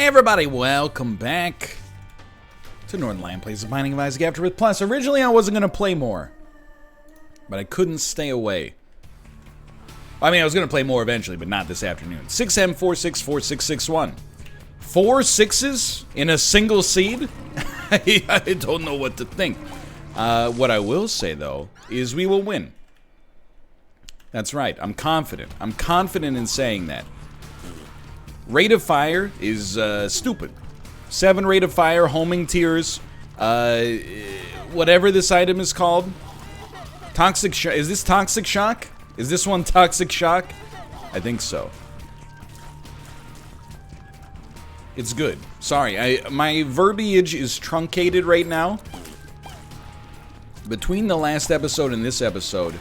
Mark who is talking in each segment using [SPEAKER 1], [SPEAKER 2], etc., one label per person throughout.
[SPEAKER 1] Hey everybody, welcome back to Northernlion Plays The Binding of Isaac Afterbirth Plus. Originally I wasn't going to play more, but I couldn't stay away. I mean, I was going to play more eventually, but not this afternoon. 6M464661. 4 6s in a single seed? I don't know what to think. What I will say, though, is we will win. That's right, I'm confident. I'm confident in saying that. Rate of fire is stupid. 7 rate of fire, homing tears, whatever this item is called. Toxic shock. Is this toxic shock? Is this one toxic shock? I think so. It's good. Sorry, my verbiage is truncated right now. Between the last episode and this episode,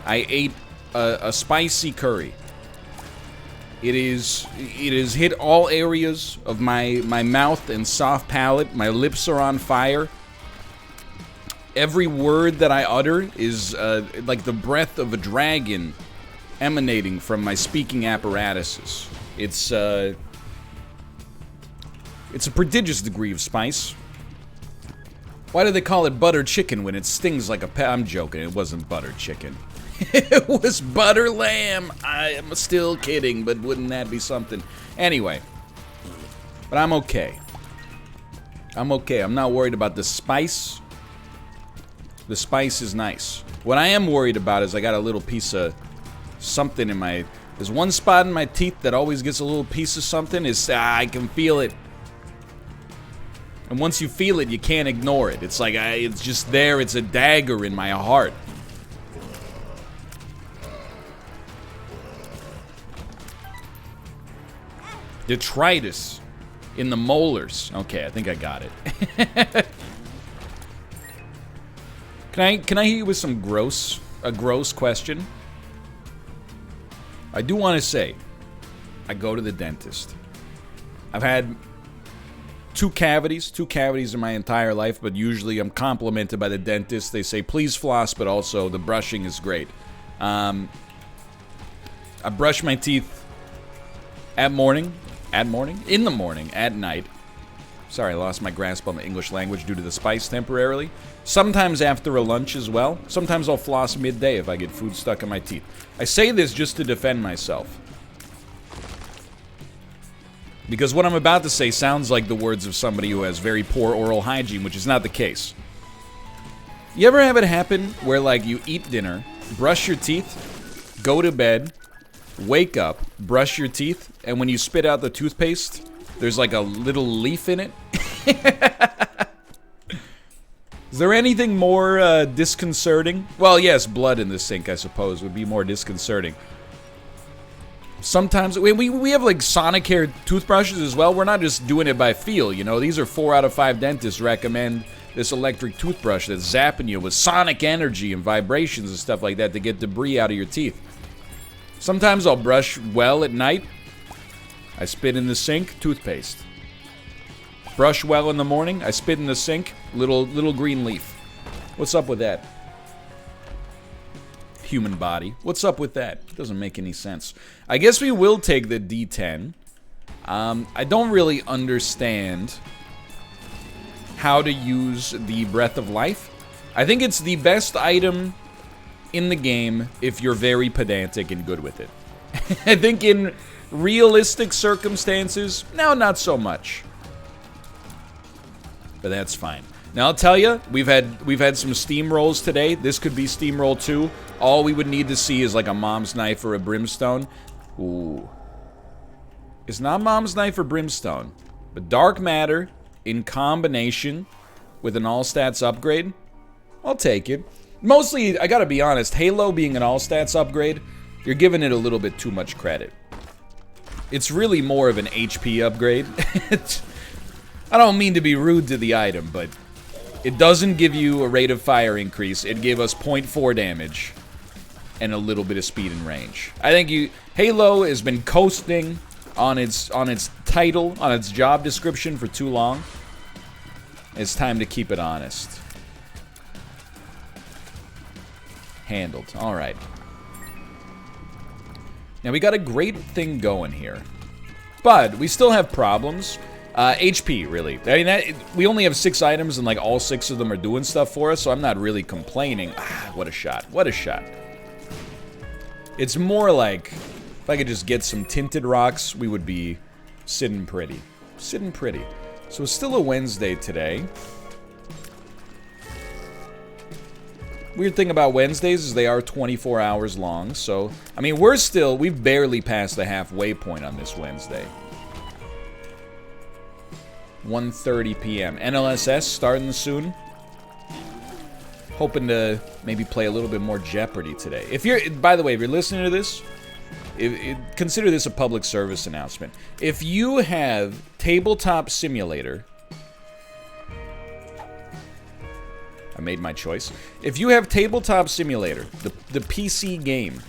[SPEAKER 1] I ate a spicy curry. It has hit all areas of my mouth and soft palate. My lips are on fire. Every word that I utter is like the breath of a dragon emanating from my speaking apparatuses. It's a prodigious degree of spice. Why do they call it butter chicken when it stings like a pet? I'm joking, it wasn't butter chicken. It was butter lamb. I am still kidding, but wouldn't that be something? Anyway, but I'm okay. I'm okay. I'm not worried about the spice. The spice is nice. What I am worried about is I got a little piece of something in my... There's one spot in my teeth that always gets a little piece of something. I can feel it. And once you feel it, you can't ignore it. It's like, it's just there. It's a dagger in my heart. Detritus in the molars. Okay, I think I got it. Can I hit you with some a gross question? I do want to say, I go to the dentist. I've had two cavities in my entire life, but usually I'm complimented by the dentist. They say, please floss, but also the brushing is great. I brush my teeth in the morning, at night. Sorry, I lost my grasp on the English language due to the spice temporarily. Sometimes after a lunch as well. Sometimes I'll floss midday if I get food stuck in my teeth. I say this just to defend myself, because what I'm about to say sounds like the words of somebody who has very poor oral hygiene, which is not the case. You ever have it happen where, like, you eat dinner, brush your teeth, go to bed, wake up, brush your teeth, and when you spit out the toothpaste, there's like a little leaf in it? Is there anything more disconcerting? Well, yes, blood in the sink, I suppose, would be more disconcerting. Sometimes, we have like Sonicare toothbrushes as well. We're not just doing it by feel, you know. These are 4 out of 5 dentists recommend this electric toothbrush that's zapping you with sonic energy and vibrations and stuff like that to get debris out of your teeth. Sometimes I'll brush well at night. I spit in the sink, toothpaste. Brush well in the morning, I spit in the sink, little green leaf. What's up with that? Human body. What's up with that? Doesn't make any sense. I guess we will take the D10. I don't really understand how to use the Breath of Life. I think it's the best item in the game if you're very pedantic and good with it. I think in realistic circumstances, no, not so much. But that's fine. Now I'll tell you, we've had some steamrolls today. This could be steamroll 2. All we would need to see is like a mom's knife or a brimstone. Ooh. It's not mom's knife or brimstone, but dark matter in combination with an all stats upgrade. I'll take it. Mostly, I gotta be honest, Halo being an all stats upgrade, you're giving it a little bit too much credit. It's really more of an HP upgrade. I don't mean to be rude to the item, but it doesn't give you a rate of fire increase. It gave us 0.4 damage and a little bit of speed and range. I think Halo has been coasting on its title, on its job description for too long. It's time to keep it honest. Handled. All right. Now we got a great thing going here. But we still have problems. HP, really. I mean, we only have 6 items, and like all 6 of them are doing stuff for us, so I'm not really complaining. Ah, what a shot. What a shot. It's more like, if I could just get some tinted rocks, we would be sitting pretty. Sitting pretty. So it's still a Wednesday today. Weird thing about Wednesdays is they are 24 hours long, so... I mean, we've barely passed the halfway point on this Wednesday. 1:30 p.m. NLSS starting soon. Hoping to maybe play a little bit more Jeopardy today. By the way, if you're listening to this, consider this a public service announcement. If you have Tabletop Simulator... I made my choice. If you have Tabletop Simulator, the PC game,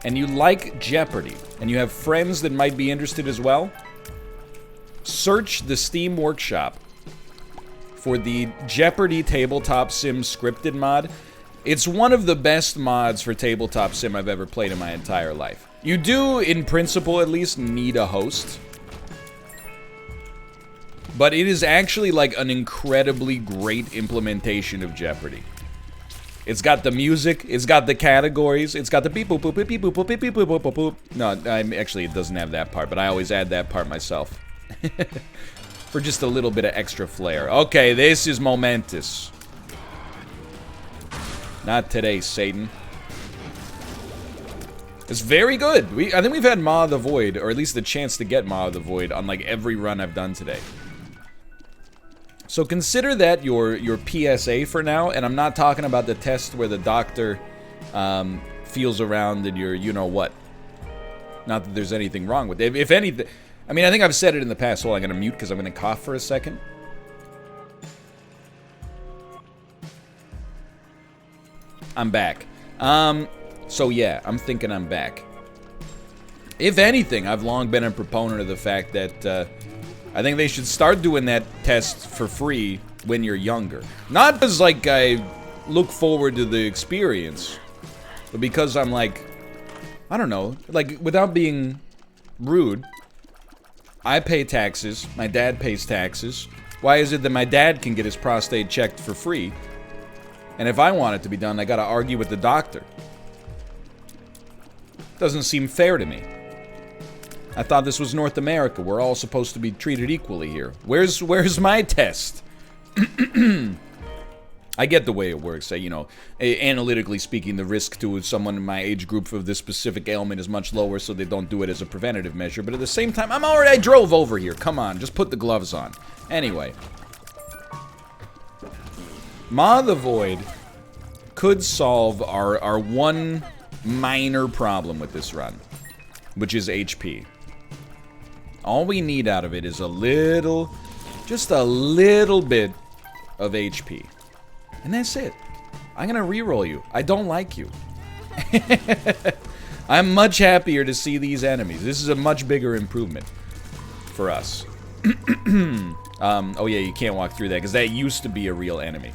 [SPEAKER 1] and you like Jeopardy, and you have friends that might be interested as well, search the Steam Workshop for the Jeopardy Tabletop Sim scripted mod. It's one of the best mods for Tabletop Sim I've ever played in my entire life. You do, in principle at least, need a host. But it is actually like an incredibly great implementation of Jeopardy. It's got the music, it's got the categories, it's got the beep boop boop beep beep boop boop beep beep boop boop boop boop. No, actually it doesn't have that part, but I always add that part myself. For just a little bit of extra flair. Okay, this is momentous. Not today, Satan. It's very good. I think we've had Maw of the Void, or at least the chance to get Maw of the Void on like every run I've done today. So consider that your PSA for now, and I'm not talking about the test where the doctor feels around and you're you-know-what. Not that there's anything wrong with it. If anything... I mean, I think I've said it in the past. Hold on, I'm going to mute because I'm going to cough for a second. I'm back. So yeah, I'm thinking I'm back. If anything, I've long been a proponent of the fact that... I think they should start doing that test for free when you're younger. Not because, like, I look forward to the experience, but because I'm, like, I don't know, like, without being rude, I pay taxes, my dad pays taxes. Why is it that my dad can get his prostate checked for free, and if I want it to be done, I gotta argue with the doctor? Doesn't seem fair to me. I thought this was North America. We're all supposed to be treated equally here. Where's my test? I get the way it works. You know, analytically speaking, the risk to someone in my age group of this specific ailment is much lower, so they don't do it as a preventative measure. But at the same time, I drove over here. Come on, just put the gloves on. Anyway. Maw of the Void could solve our one minor problem with this run, which is HP. All we need out of it is just a little bit of HP. And that's it. I'm gonna reroll you. I don't like you. I'm much happier to see these enemies. This is a much bigger improvement for us. Oh yeah, you can't walk through that, because that used to be a real enemy.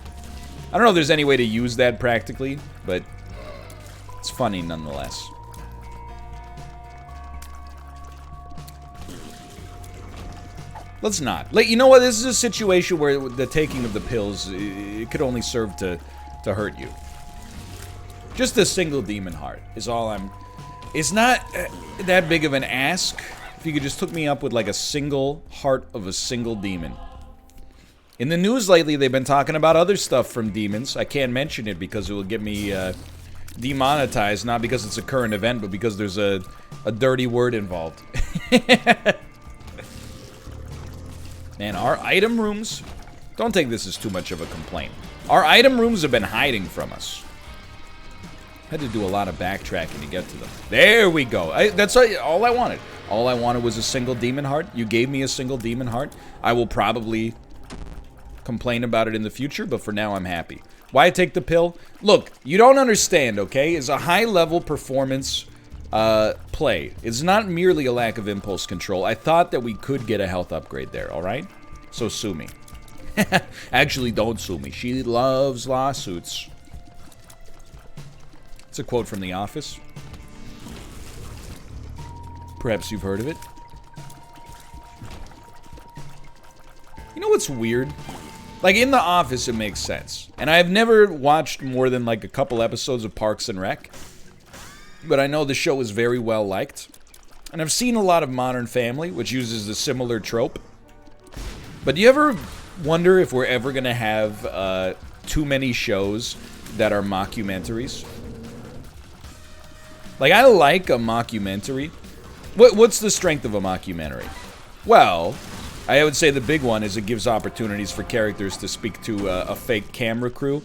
[SPEAKER 1] I don't know if there's any way to use that practically, but it's funny nonetheless. Let's not. You know what? This is a situation where the taking of the pills, it could only serve to hurt you. Just a single demon heart is all I'm... It's not that big of an ask if you could just hook me up with like a single heart of a single demon. In the news lately, they've been talking about other stuff from demons. I can't mention it because it will get me demonetized, not because it's a current event, but because there's a dirty word involved. Man, our item rooms... Don't take this as too much of a complaint. Our item rooms have been hiding from us. Had to do a lot of backtracking to get to them. There we go. That's all I wanted. All I wanted was a single demon heart. You gave me a single demon heart. I will probably complain about it in the future, but for now I'm happy. Why take the pill? Look, you don't understand, okay? It's a high-level performance... play. It's not merely a lack of impulse control. I thought that we could get a health upgrade there, alright? So sue me. Actually, don't sue me. She loves lawsuits. It's a quote from The Office. Perhaps you've heard of it. You know what's weird? Like, in The Office, it makes sense. And I've never watched more than, like, a couple episodes of Parks and Rec. But I know the show is very well liked. And I've seen a lot of Modern Family, which uses a similar trope. But do you ever wonder if we're ever going to have too many shows that are mockumentaries? Like, I like a mockumentary. What's the strength of a mockumentary? Well, I would say the big one is it gives opportunities for characters to speak to a fake camera crew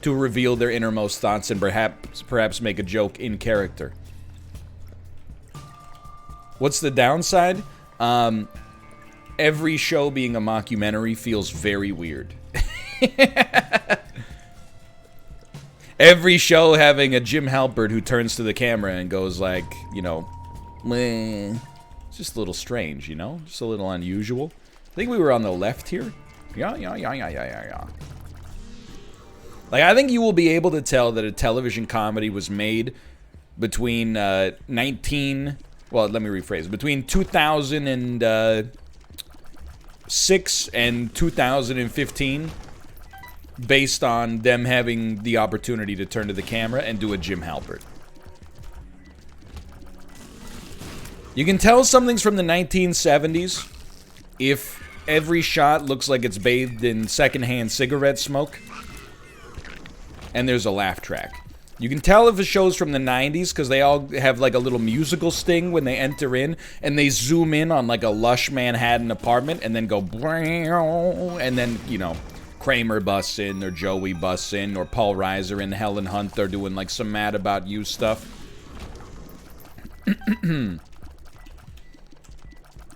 [SPEAKER 1] to reveal their innermost thoughts and perhaps make a joke in character. What's the downside? Every show being a mockumentary feels very weird. Every show having a Jim Halpert who turns to the camera and goes like, you know, meh. It's just a little strange, you know? Just a little unusual. I think we were on the left here. Yeah. Like, I think you will be able to tell that a television comedy was made between between 2006 and 2015, based on them having the opportunity to turn to the camera and do a Jim Halpert. You can tell something's from the 1970s if every shot looks like it's bathed in secondhand cigarette smoke and there's a laugh track. You can tell if a show's from the 90s because they all have like a little musical sting when they enter in and they zoom in on like a lush Manhattan apartment and then go and then, you know, Kramer busts in or Joey busts in or Paul Reiser and Helen Hunt are doing like some Mad About You stuff.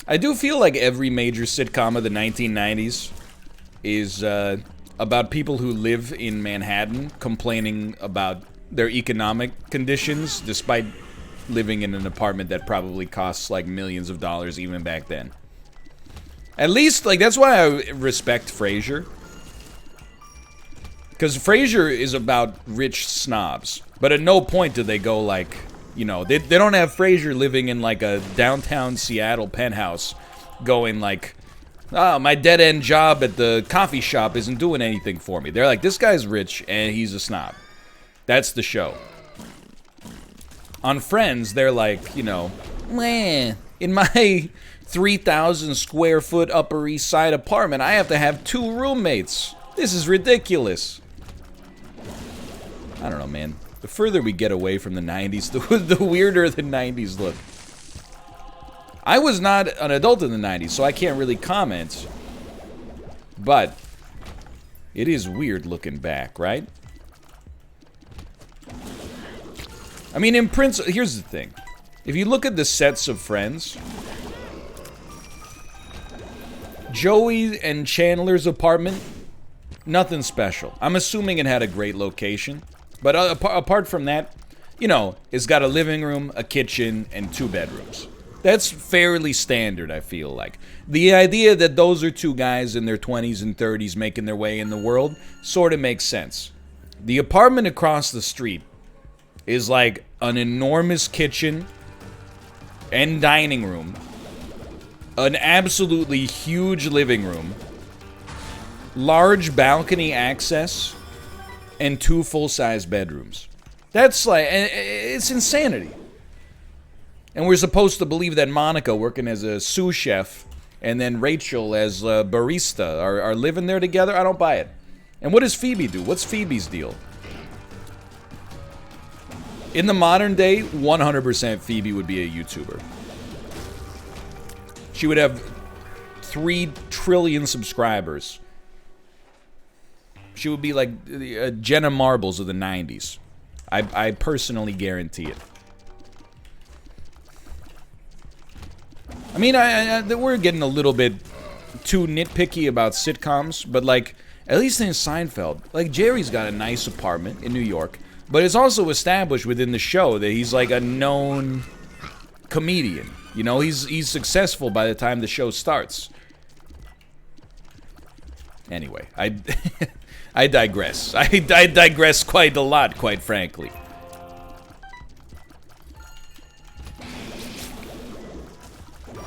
[SPEAKER 1] I do feel like every major sitcom of the 1990s is about people who live in Manhattan complaining about their economic conditions despite living in an apartment that probably costs like millions of dollars even back then. At least, like, that's why I respect Frasier. Because Frasier is about rich snobs. But at no point do they go like, you know, they don't have Frasier living in like a downtown Seattle penthouse going like, oh, my dead-end job at the coffee shop isn't doing anything for me. They're like, this guy's rich and he's a snob. That's the show. On Friends, they're like, you know, man, in my 3,000 square foot Upper East Side apartment, I have to have 2 roommates. This is ridiculous. I don't know, man. The further we get away from the 90s, the weirder the 90s look. I was not an adult in the 90s, so I can't really comment. But it is weird looking back, right? I mean, in principle, here's the thing. If you look at the sets of Friends, Joey and Chandler's apartment, nothing special. I'm assuming it had a great location. But apart from that, you know, it's got a living room, a kitchen, and 2 bedrooms. That's fairly standard, I feel like. The idea that those are 2 guys in their 20s and 30s making their way in the world sort of makes sense. The apartment across the street is like an enormous kitchen and dining room, an absolutely huge living room, large balcony access, and 2 full-size bedrooms. That's like, it's insanity. And we're supposed to believe that Monica, working as a sous chef, and then Rachel as a barista are living there together? I don't buy it. And what does Phoebe do? What's Phoebe's deal? In the modern day, 100% Phoebe would be a YouTuber. She would have 3 trillion subscribers. She would be like Jenna Marbles of the 90s. I personally guarantee it. I mean, we're getting a little bit too nitpicky about sitcoms, but like, at least in Seinfeld, like Jerry's got a nice apartment in New York, but it's also established within the show that he's like a known comedian. You know, he's successful by the time the show starts. Anyway, I digress. I digress quite a lot, quite frankly.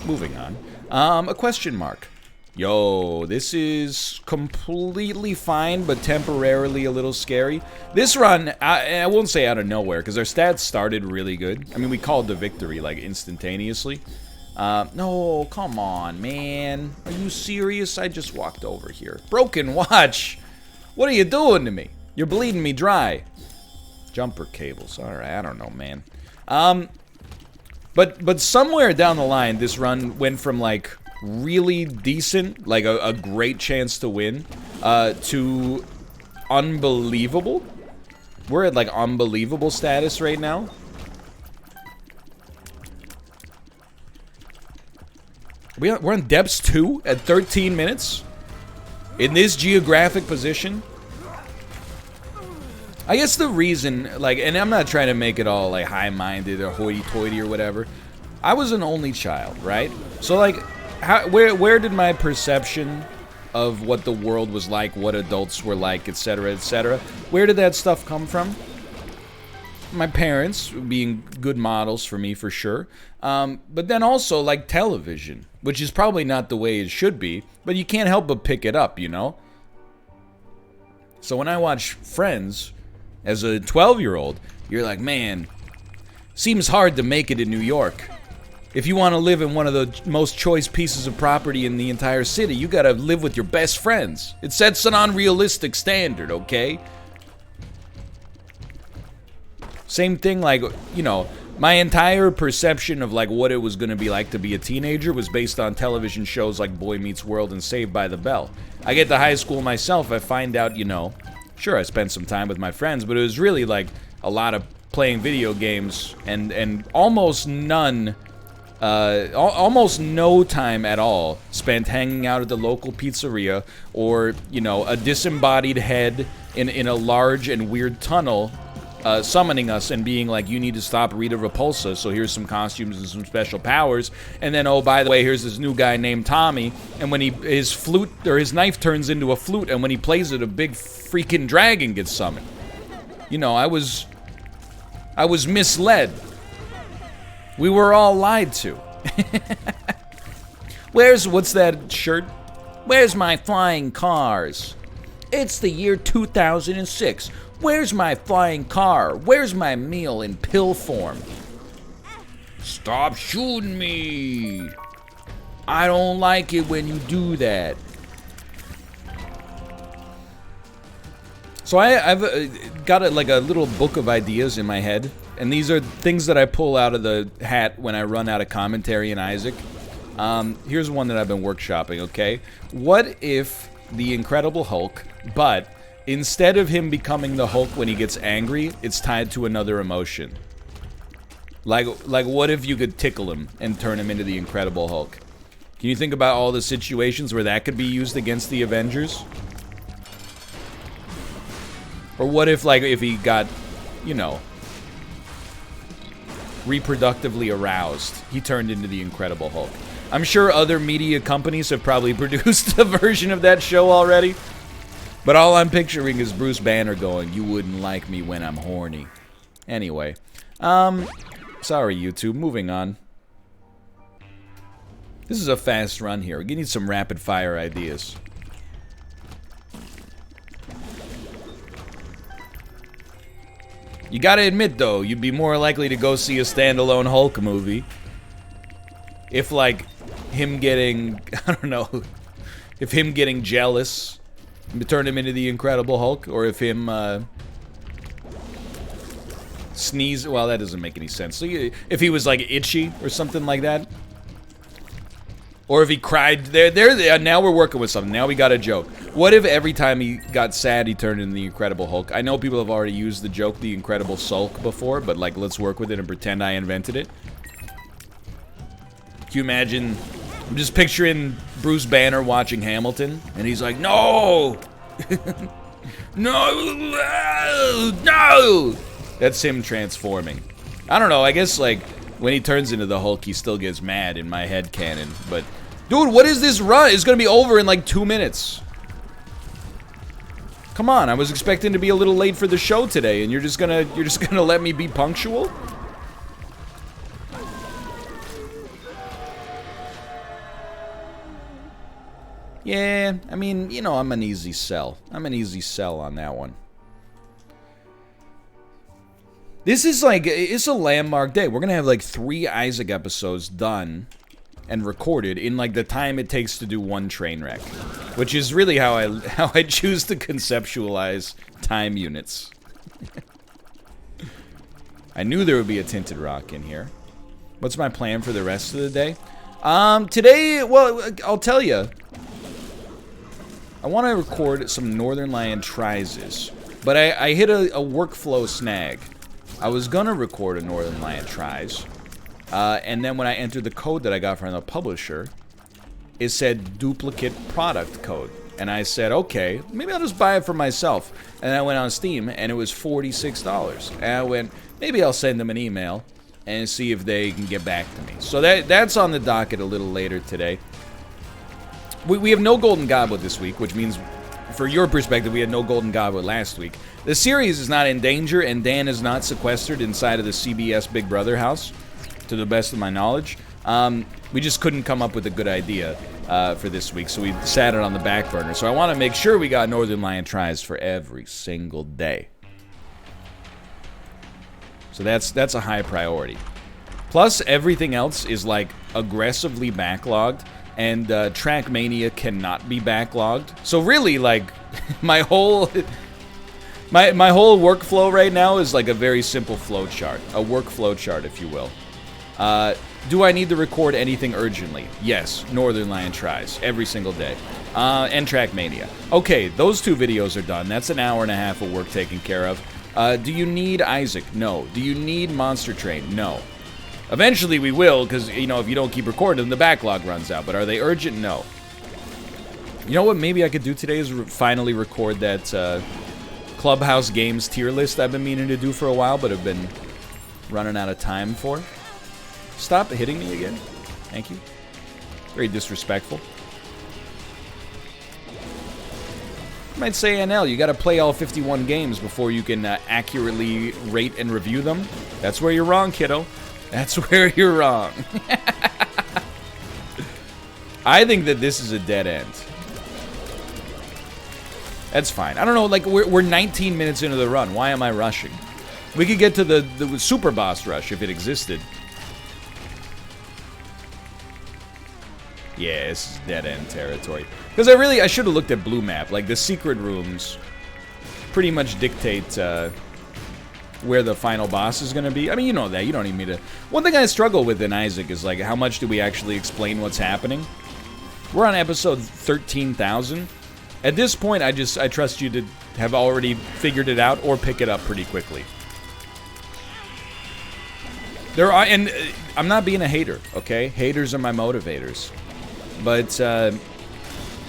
[SPEAKER 1] Moving on. A question mark. Yo, this is completely fine, but temporarily a little scary. This run, I won't say out of nowhere, because our stats started really good. I mean, we called the victory, like, instantaneously. No, come on, man. Are you serious? I just walked over here. Broken watch! What are you doing to me? You're bleeding me dry. Jumper cables. Alright, I don't know, man. But somewhere down the line, this run went from, like, really decent, like a great chance to win, to unbelievable. We're at, like, unbelievable status right now. We're on depths 2 at 13 minutes? In this geographic position? I guess the reason, like, and I'm not trying to make it all, like, high-minded or hoity-toity or whatever. I was an only child, right? So, like, where did my perception of what the world was like, what adults were like, etc., where did that stuff come from? My parents being good models for me, for sure. But then also, like, television, which is probably not the way it should be, but you can't help but pick it up, you know? So when I watch Friends, as a 12-year-old, you're like, man, seems hard to make it in New York. If you want to live in one of the most choice pieces of property in the entire city, you gotta live with your best friends. It sets an unrealistic standard, okay? Same thing, like, you know, my entire perception of, like, what it was gonna be like to be a teenager was based on television shows like Boy Meets World and Saved by the Bell. I get to high school myself, I find out, you know, sure, I spent some time with my friends, but it was really, like, a lot of playing video games and almost none... almost no time at all spent hanging out at the local pizzeria or, you know, a disembodied head in a large and weird tunnel summoning us and being like, you need to stop Rita Repulsa, so here's some costumes and some special powers, and then, oh, by the way, here's this new guy named Tommy, and when his flute, or his knife turns into a flute, and when he plays it, a big freaking dragon gets summoned. You know, I was misled. We were all lied to. What's that shirt? Where's my flying cars? It's the year 2006. Where's my flying car? Where's my meal in pill form? Stop shooting me. I don't like it when you do that. So I've got like a little book of ideas in my head. And these are things that I pull out of the hat when I run out of commentary in Isaac. Here's one that I've been workshopping, okay? What if the Incredible Hulk, but instead of him becoming the Hulk when he gets angry, it's tied to another emotion? Like what if you could tickle him and turn him into the Incredible Hulk? Can you think about all the situations where that could be used against the Avengers? Or what if, like, if he got, you know, reproductively aroused, he turned into the Incredible Hulk? I'm sure other media companies have probably produced a version of that show already. But all I'm picturing is Bruce Banner going, you wouldn't like me when I'm horny. Anyway. Sorry, YouTube. Moving on. This is a fast run here. We need some rapid-fire ideas. You gotta admit, though, you'd be more likely to go see a standalone Hulk movie if, like, him getting, I don't know, if him getting jealous turn him into the Incredible Hulk, or if him, sneeze, well, that doesn't make any sense. So if he was, like, itchy or something like that. Or if he cried, now we're working with something. Now we got a joke. What if every time he got sad, he turned into the Incredible Hulk? I know people have already used the joke, the Incredible Sulk, before, but, like, let's work with it and pretend I invented it. Can you imagine? I'm just picturing Bruce Banner watching Hamilton, and he's like, no! No! No! That's him transforming. I don't know, I guess, like, when he turns into the Hulk, he still gets mad in my head canon. But, dude, what is this run? It's gonna be over in like 2 minutes. Come on, I was expecting to be a little late for the show today, and you're just gonna let me be punctual? Yeah, I mean, you know, I'm an easy sell. I'm an easy sell on that one. This is like, it's a landmark day. We're going to have like 3 Isaac episodes done and recorded in like the time it takes to do one train wreck. Which is really how I choose to conceptualize time units. I knew there would be a tinted rock in here. What's my plan for the rest of the day? Today, well, I'll tell you. I want to record some Northernlion tries, but I hit a workflow snag. I was gonna record a Northernlion tries, and then when I entered the code that I got from the publisher, it said duplicate product code. And I said, okay, maybe I'll just buy it for myself. And I went on Steam, and it was $46. And I went, maybe I'll send them an email and see if they can get back to me. So that's on the docket a little later today. We have no Golden Goblet this week, which means, for your perspective, we had no Golden Goblet last week. The series is not in danger, and Dan is not sequestered inside of the CBS Big Brother house, to the best of my knowledge. We just couldn't come up with a good idea for this week, so we sat it on the back burner. So I want to make sure we got Northernlion tries for every single day. So that's a high priority. Plus, everything else is like aggressively backlogged, and Trackmania cannot be backlogged. So really, like, my whole workflow right now is like a very simple flow chart, a workflow chart, if you will. Do I need to record anything urgently? Yes, Northernlion tries every single day. And Trackmania. Okay, those 2 videos are done. That's an hour and a half of work taken care of. Do you need Isaac? No. Do you need Monster Train? No. Eventually we will, because, you know, if you don't keep recording them, the backlog runs out. But are they urgent? No. You know what maybe I could do today is finally record that Clubhouse Games tier list I've been meaning to do for a while, but have been running out of time for. Stop hitting me again. Thank you. Very disrespectful. You might say, NL, you gotta play all 51 games before you can accurately rate and review them. That's where you're wrong, kiddo. That's where you're wrong. I think that this is a dead end. That's fine. I don't know, like, we're 19 minutes into the run. Why am I rushing? We could get to the super boss rush if it existed. Yeah, this is dead-end territory. Because I should have looked at Blue Map. Like, the secret rooms pretty much dictate where the final boss is going to be. I mean, you know that. You don't need me to... One thing I struggle with in Isaac is, like, how much do we actually explain what's happening? We're on episode 13,000. At this point, I trust you to have already figured it out or pick it up pretty quickly. There are... And I'm not being a hater, okay? Haters are my motivators. But,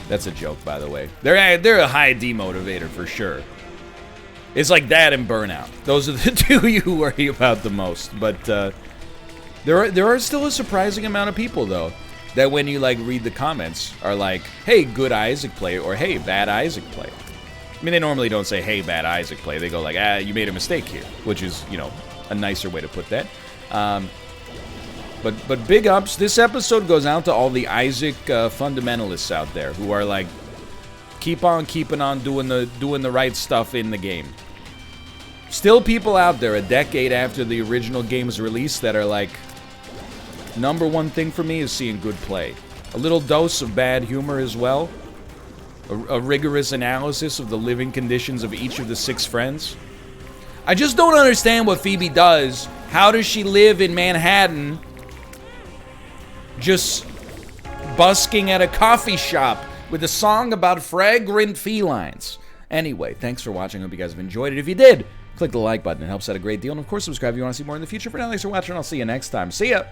[SPEAKER 1] that's a joke, by the way. They're a high demotivator for sure. It's like that and Burnout. Those are the 2 you worry about the most. But, there are still a surprising amount of people, though, that when you, like, read the comments are like, hey, good Isaac play, or hey, bad Isaac play. I mean, they normally don't say, hey, bad Isaac play. They go like, you made a mistake here, which is, you know, a nicer way to put that. But big ups. This episode goes out to all the Isaac fundamentalists out there who are like, keep on keeping on doing the right stuff in the game. Still people out there a decade after the original game's release that are like, number one thing for me is seeing good play. A little dose of bad humor as well. A rigorous analysis of the living conditions of each of the 6 friends. I just don't understand what Phoebe does. How does she live in Manhattan just busking at a coffee shop with a song about fragrant felines? Anyway, thanks for watching. I hope you guys have enjoyed it. If you did, click the like button. It helps out a great deal. And, of course, subscribe if you want to see more in the future. For now, thanks for watching. I'll see you next time. See ya!